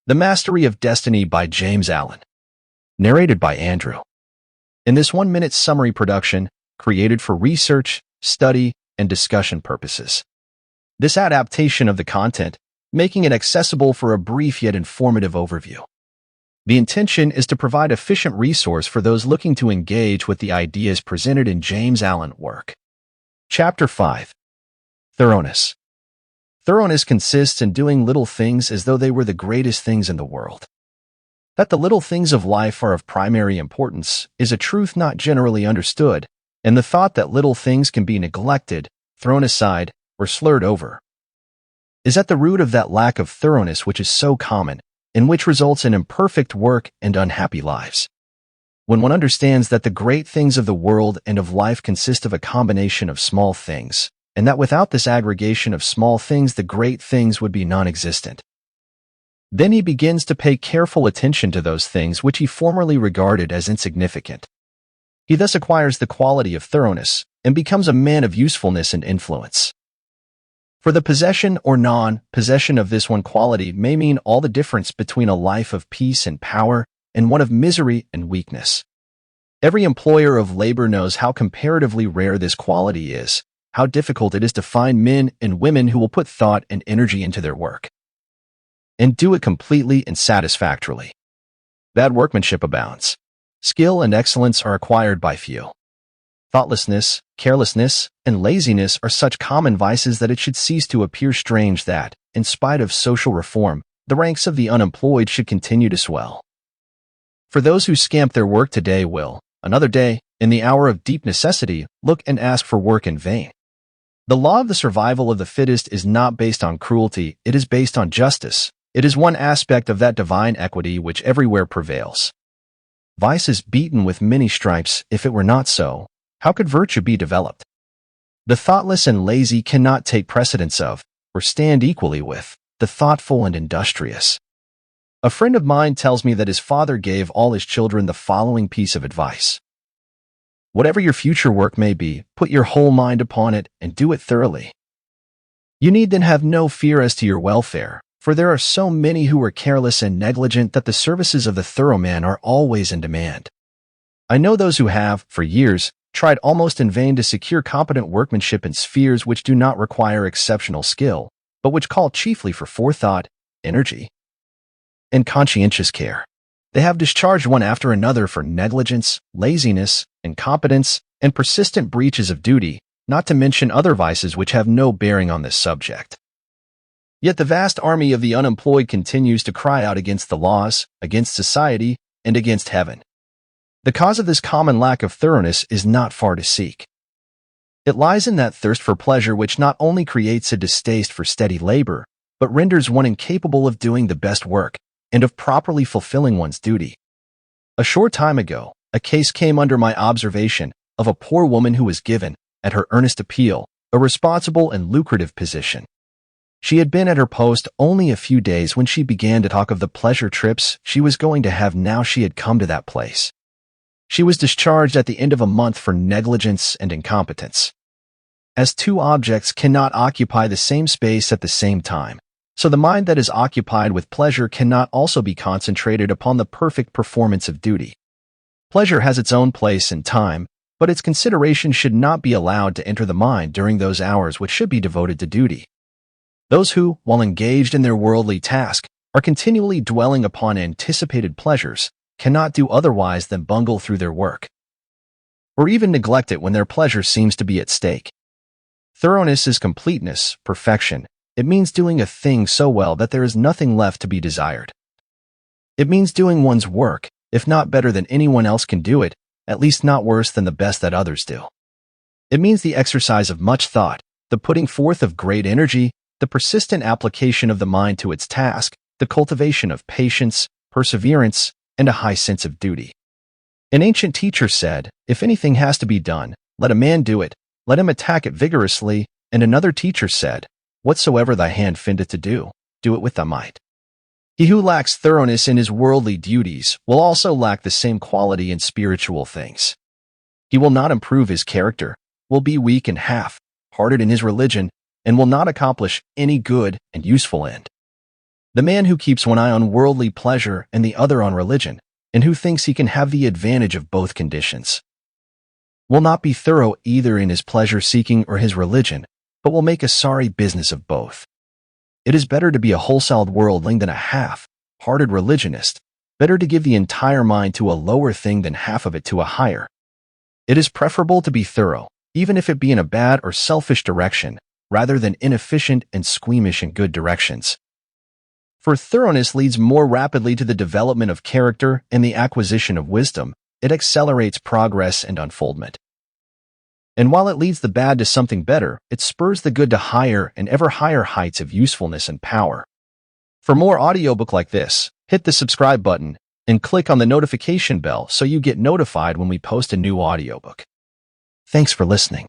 The Mastery of Destiny by James Allen. Narrated by Andrew. In this 1-minute summary production, created for research, study, and discussion purposes. This adaptation of the content, making it accessible for a brief yet informative overview. The intention is to provide efficient resource for those looking to engage with the ideas presented in James Allen's work. Chapter 5. Thoroughness. Thoroughness consists in doing little things as though they were the greatest things in the world. That the little things of life are of primary importance is a truth not generally understood, and the thought that little things can be neglected, thrown aside, or slurred over is at the root of that lack of thoroughness which is so common, and which results in imperfect work and unhappy lives. When one understands that the great things of the world and of life consist of a combination of small things, and that without this aggregation of small things the great things would be non-existent, then he begins to pay careful attention to those things which he formerly regarded as insignificant. He thus acquires the quality of thoroughness and becomes a man of usefulness and influence. For the possession or non-possession of this one quality may mean all the difference between a life of peace and power and one of misery and weakness. Every employer of labor knows how comparatively rare this quality is, how difficult it is to find men and women who will put thought and energy into their work and do it completely and satisfactorily. Bad workmanship abounds. Skill and excellence are acquired by few. Thoughtlessness, carelessness, and laziness are such common vices that it should cease to appear strange that, in spite of social reform, the ranks of the unemployed should continue to swell. For those who scamp their work today will, another day, in the hour of deep necessity, look and ask for work in vain. The law of the survival of the fittest is not based on cruelty, it is based on justice. It is one aspect of that divine equity which everywhere prevails. Vice is beaten with many stripes. If it were not so, how could virtue be developed? The thoughtless and lazy cannot take precedence of, or stand equally with, the thoughtful and industrious. A friend of mine tells me that his father gave all his children the following piece of advice. Whatever your future work may be, put your whole mind upon it and do it thoroughly. You need then have no fear as to your welfare, for there are so many who are careless and negligent that the services of the thorough man are always in demand. I know those who have, for years, tried almost in vain to secure competent workmanship in spheres which do not require exceptional skill, but which call chiefly for forethought, energy, and conscientious care. They have discharged one after another for negligence, laziness, incompetence, and persistent breaches of duty, not to mention other vices which have no bearing on this subject. Yet the vast army of the unemployed continues to cry out against the laws, against society, and against heaven. The cause of this common lack of thoroughness is not far to seek. It lies in that thirst for pleasure which not only creates a distaste for steady labor, but renders one incapable of doing the best work and of properly fulfilling one's duty. A short time ago, a case came under my observation of a poor woman who was given, at her earnest appeal, a responsible and lucrative position. She had been at her post only a few days when she began to talk of the pleasure trips she was going to have now she had come to that place. She was discharged at the end of a month for negligence and incompetence. As two objects cannot occupy the same space at the same time, so the mind that is occupied with pleasure cannot also be concentrated upon the perfect performance of duty. Pleasure has its own place and time, but its consideration should not be allowed to enter the mind during those hours which should be devoted to duty. Those who, while engaged in their worldly task, are continually dwelling upon anticipated pleasures, cannot do otherwise than bungle through their work, or even neglect it when their pleasure seems to be at stake. Thoroughness is completeness, perfection. It means doing a thing so well that there is nothing left to be desired. It means doing one's work, if not better than anyone else can do it, at least not worse than the best that others do. It means the exercise of much thought, the putting forth of great energy, the persistent application of the mind to its task, the cultivation of patience, perseverance, and a high sense of duty. An ancient teacher said, if anything has to be done, let a man do it, let him attack it vigorously, and another teacher said, whatsoever thy hand findeth to do, do it with thy might. He who lacks thoroughness in his worldly duties will also lack the same quality in spiritual things. He will not improve his character, will be weak and half-hearted in his religion, and will not accomplish any good and useful end. The man who keeps one eye on worldly pleasure and the other on religion, and who thinks he can have the advantage of both conditions, will not be thorough either in his pleasure-seeking or his religion, but will make a sorry business of both. It is better to be a wholesale worldling than a half-hearted religionist, better to give the entire mind to a lower thing than half of it to a higher. It is preferable to be thorough, even if it be in a bad or selfish direction, rather than inefficient and squeamish in good directions. For thoroughness leads more rapidly to the development of character and the acquisition of wisdom. It accelerates progress and unfoldment. And while it leads the bad to something better, it spurs the good to higher and ever higher heights of usefulness and power. For more audiobook like this, hit the subscribe button and click on the notification bell so you get notified when we post a new audiobook. Thanks for listening.